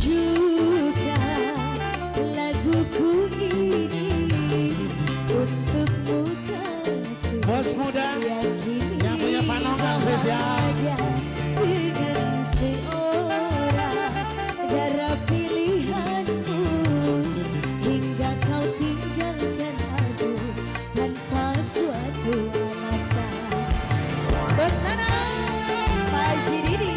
Tujukan laguku ini untukmu kasih. Bos muda yang punya panongan spesial dengan seorang darah pilihanmu, hingga kau tinggalkan aku tanpa suatu alasan. Bos Nana, Pak Haji Didi,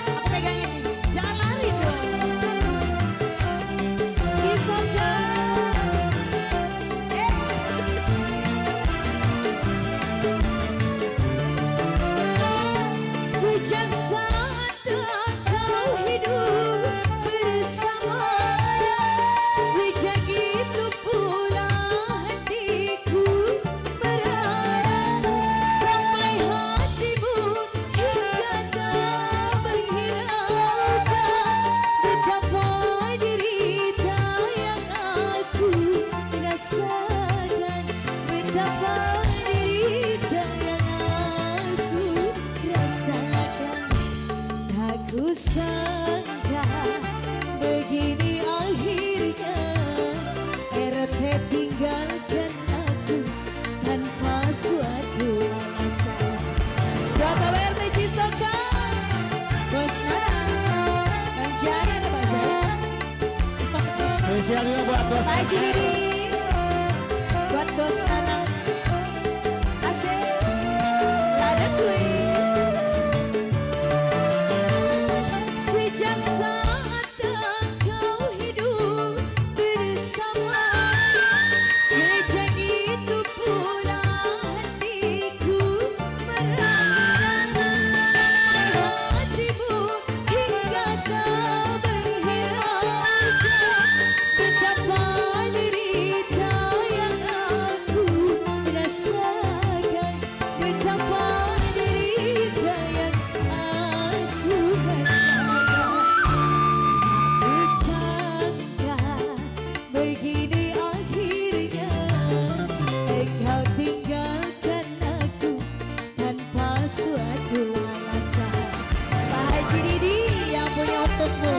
aku pegang ini, jangan lari dong. Cisoka, sejak saat kau hidup bersamanya, sejak itu pula hatiku berharap sampai hatimu hingga kau menghiraukan betapa derita yang aku rasakan, betapa derita yang aku rasakan. Aku sangka begini akhirnya, RT tinggalkan aku tanpa suatu alasan. Buat Bapak RT Cisoka, Bos Nana, Bang Jaya ada Bang Jaya, spesial juga buat bos Pak Haji Didi, buat Bos Nana, asik, lada kuih. Sejak saat kau hidup bersamanya, sejak itu pula hatiku berharap sampai hatimu hingga kau menghiraukan betapa derita yang aku rasakan, betapa derita yang aku rasakan. Aku sangka begini akhirnya, engkau tinggalkan aku tanpa suatu alasan. Pak Haji Didi yang punya untukmu.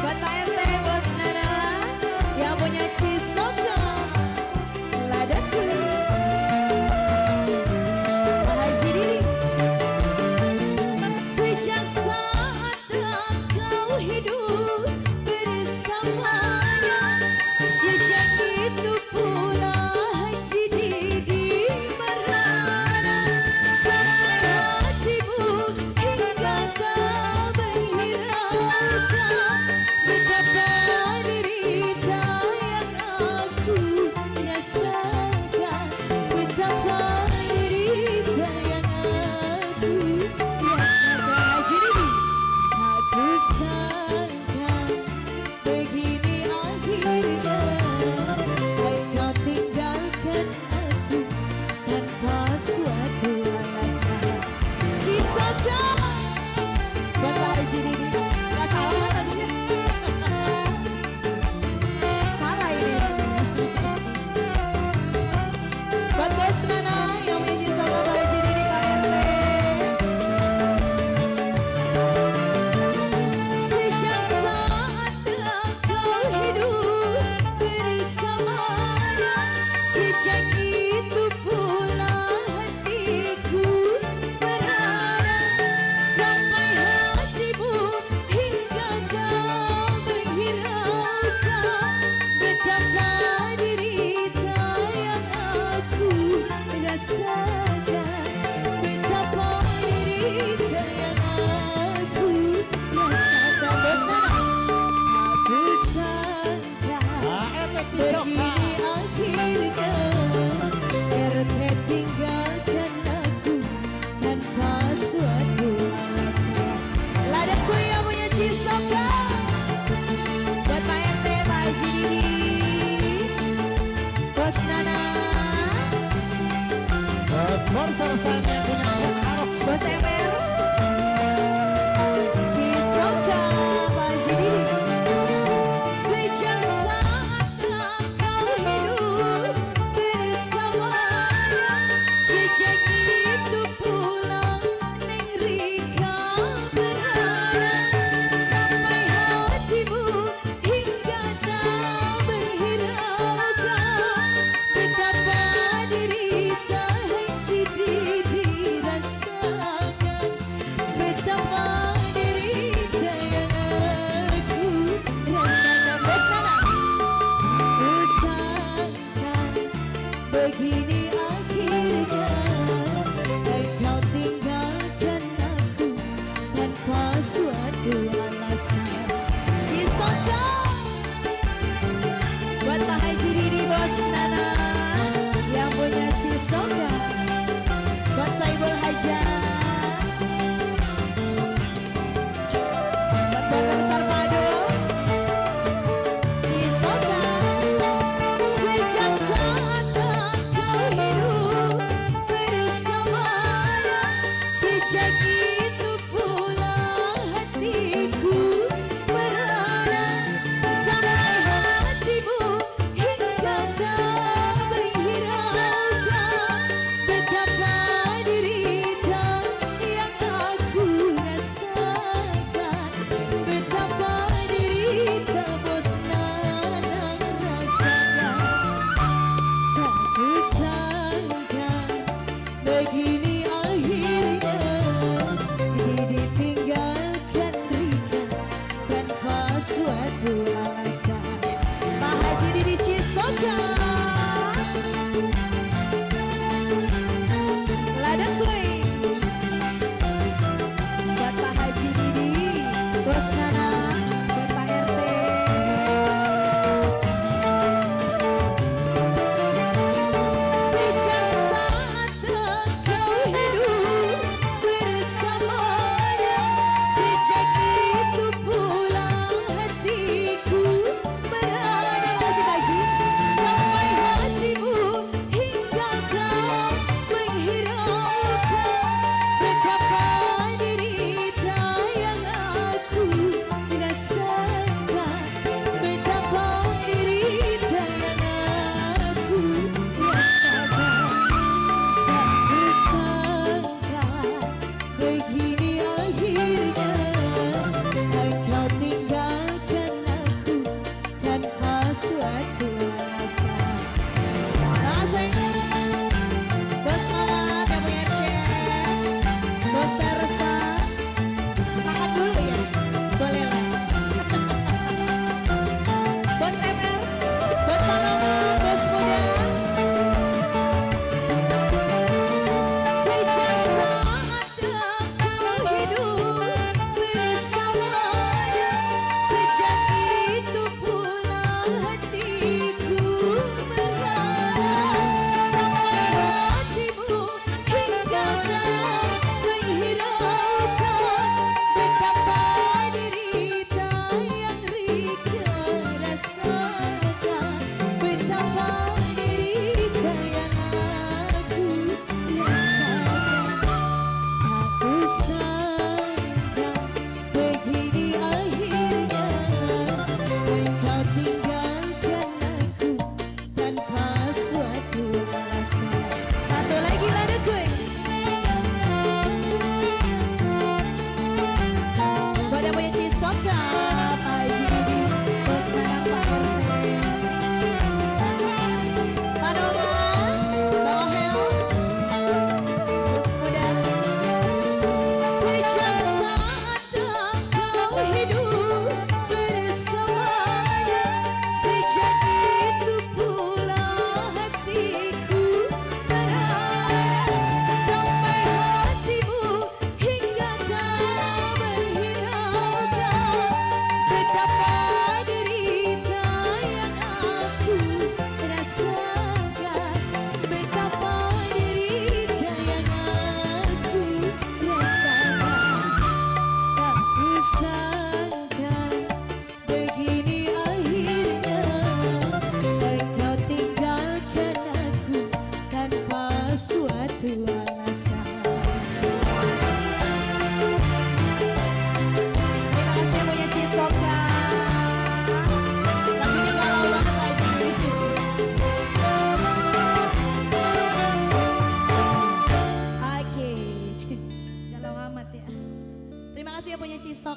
Buat Pak RT Bos Nana yang punya Cisoka, ladaku. Pak Haji Didi, sejak saat kau hidup bersamanya, sejak itu pula Haji Didi berharap sampai hatimu hingga kau menghiraukan betapa derita yang aku rasakan, betapa derita yang aku rasakan. Haji Didi, aku sangka begini akhirnya, engkau tinggalkan aku tanpa suatu alasan. Cisoka, buat Pak Haji Didi, gak salah kan lagunya? Salah ini. Buat Bos Nana yang punya Cisoka, Pak Haji Didi, Pak RT. Sejak saat kau hidup bersamanya, sejak itu pula hatiku berharap sampai hatimu hingga kau menghiraukan betapa derita yang aku rasakan, betapa derita yang aku rasakan. Bos Nana, aku sangka begini akhirnya, RT tinggalkan aku tanpa suatu alasan. Ladaku yang punya Cisoka, buat Pak RT Pak Haji Didi, Bos Nana, Bos Sersan yang punya Arok Bos Emel, Cisoka, Pak Haji Didi. Sejak saat kau hidup bersamanya, sejak itu Cisok